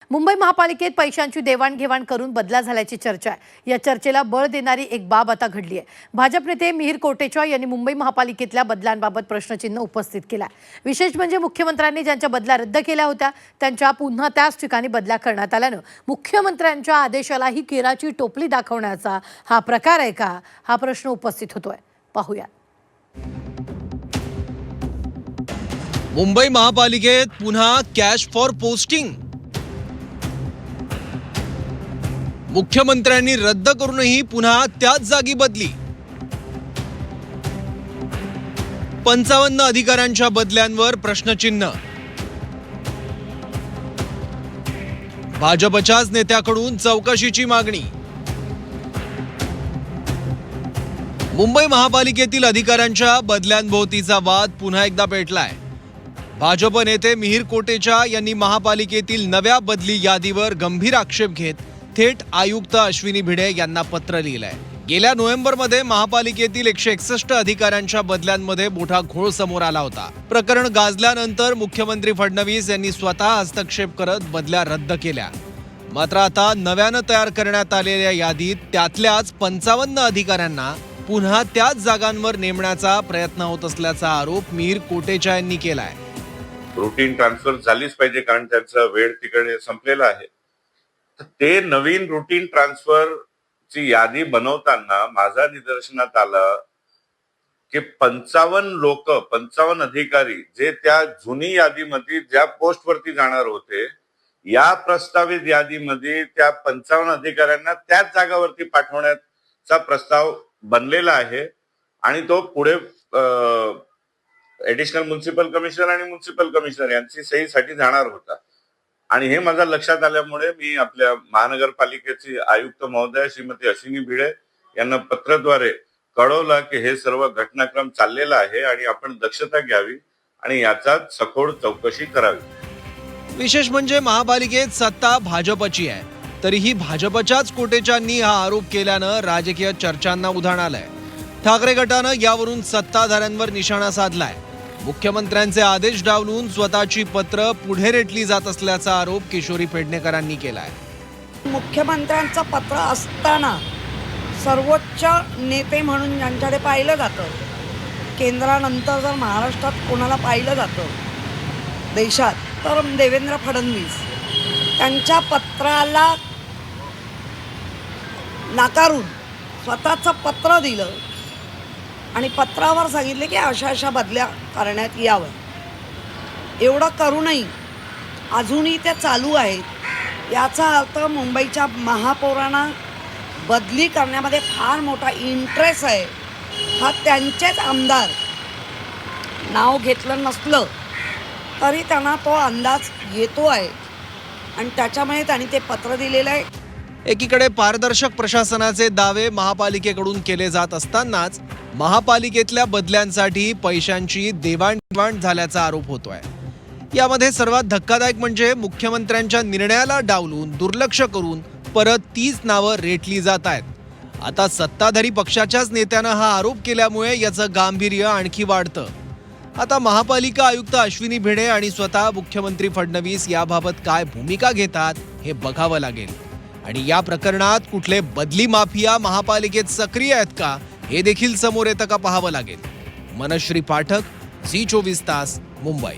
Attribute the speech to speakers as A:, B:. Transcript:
A: मुंबई महापालिकेत पैशांची देवाणघेवाण करून बदला झाल्याची चर्चा आहे। या चर्चेला बळ देणारी एक बाब आता घडली आहे। भाजप नेते मिहिर कोटेचा यांनी मुंबई महापालिकेतल्या बदलांबाबत प्रश्नचिन्ह उपस्थित केला। विशेष म्हणजे मुख्यमंत्र्यांनी ज्यांच्या बदल्या रद्द केल्या होत्या त्यांच्या पुन्हा त्याच ठिकाणी बदल्या करण्यात आल्यानं मुख्यमंत्र्यांच्या आदेशालाही केराची टोपली दाखवण्याचा हा प्रकार आहे का, हा प्रश्न उपस्थित होतोय। पाहूया।
B: मुंबई महापालिकेत पुन्हा कॅश फॉर पोस्टिंग। मुख्यमंत्र्यांनी रद्द करूनही पुन्हा त्याच जागी बदली। 55 अधिकाऱ्यांच्या बदल्यांवर प्रश्नचिन्ह। भाजपच्याच नेत्याकडून चौकशीची मागणी। मुंबई महापालिकेतील अधिकाऱ्यांच्या बदल्यांभोवतीचा वाद पुन्हा एकदा पेटलाय। भाजप नेते मिहिर कोटेचा यांनी महापालिकेतील नव्या बदली यादीवर गंभीर आक्षेप घेत थेट आयुक्त अश्विनी भिडे यांना पत्र लिहिलंय। गेल्या नोव्हेंबरमध्ये महापालिकेतील 161 अधिकाऱ्यांच्या बदल्यांमध्ये मोठा घोळ समोर आला होता। प्रकरण गाजल्यानंतर मुख्यमंत्री फडणवीस यांनी स्वतः हस्तक्षेप करत बदल्या रद्द केल्या। मात्र आता नव्यानं तयार करण्यात आलेल्या यादीत त्यातल्याच 55 अधिकाऱ्यांना पुन्हा त्याच जागांवर नेमण्याचा प्रयत्न होत असल्याचा आरोप मिहिर कोटेचा यांनी केलाय।
C: रूटीन ट्रान्सफर झालीच पाहिजे कारण त्यांचा वेळ तिकडे संपलेला आहे। ते नवीन रूटीन ट्रान्सफर ची यादी बनवताना माझ्या निदर्शनात आलं की 55 अधिकारी जे त्या जुनी यादीमध्ये ज्या पोस्ट वरती जाणार होते, या प्रस्तावित यादीमध्ये त्या 55 अधिकाऱ्यांना त्याच जागावरती पाठवण्याचा प्रस्ताव बनलेला आहे आणि तो पुढे ऍडिशनल म्युन्सिपल कमिशनर आणि म्युन्सिपल कमिशनर यांची सहीसाठी जाणार होता। आणि हे माझ्या लक्षात आल्यामुळे मी आपल्या महानगरपालिकेची आयुक्त महोदया श्रीमती अश्विनी भिडे यांना पत्राद्वारे कळवलं की हे सर्व घटनाक्रम चाललेला आहे आणि आपण दक्षता घ्यावी आणि याचा सखोल चौकशी करावी।
B: विशेष म्हणजे महापालिकेत सत्ता भाजपची आहे, तरीही भाजपच्याच कोटेचांनी हा आरोप केल्यानं राजकीय चर्चांना उधाण आलंय। ठाकरे गटानं यावरून सत्ताधाऱ्यांवर निशाणा साधलाय। मुख्यमंत्र्यांचे आदेश डावलून स्वतःची पत्र पुढे रेटली जात असल्याचा आरोप किशोरी पेडणेकरांनी केलाय।
D: मुख्यमंत्र्यांचं पत्र असताना सर्वोच्च नेते म्हणून ज्यांच्याकडे पाहिलं जातं, केंद्रानंतर जर महाराष्ट्रात कोणाला पाहिलं जातं देशात तर देवेंद्र फडणवीस, त्यांच्या पत्राला नाकारून स्वतःचं पत्र दिलं आणि पत्रावर सांगितले की अशा बदल्या करण्यात यावं। एवढं करूनही अजूनही ते चालू आहेत। याचा अर्थ मुंबईच्या महापौरांना बदली करण्यामध्ये फार मोठा इंटरेस्ट आहे। हा त्यांचेच आमदार नाव घेतलं नसलं तरी त्यांना तो अंदाज येतो आहे आणि त्याच्यामुळे त्यांनी ते पत्र दिलेलं आहे।
B: एकीकडे पारदर्शक प्रशासनाचे दावे महापालिकेकडून केले जात असतानाच महापालिकेतल्या बदल्यांसाठी पैशांची देवाणघेवाण झाल्याचा आरोप होतोय। यामध्ये सर्वात धक्कादायक म्हणजे मुख्यमंत्र्यांच्या निर्णयाला डावलून दुर्लक्ष करून परत तीच नावं रेटली जात आहेत। आता सत्ताधारी पक्षाच्याच नेत्यानं हा आरोप केल्यामुळे याचं गांभीर्य आणखी वाढतं। आता महापालिका आयुक्त अश्विनी भिडे आणि स्वतः मुख्यमंत्री फडणवीस याबाबत काय भूमिका घेतात हे बघावं लागेल आणि या प्रकरणात कुठले बदली माफिया महापालिकेत सक्रिय आहेत का हे देखील समोर येतं का पाहावं लागेल। मनश्री पाठक, झी 24 तास, मुंबई।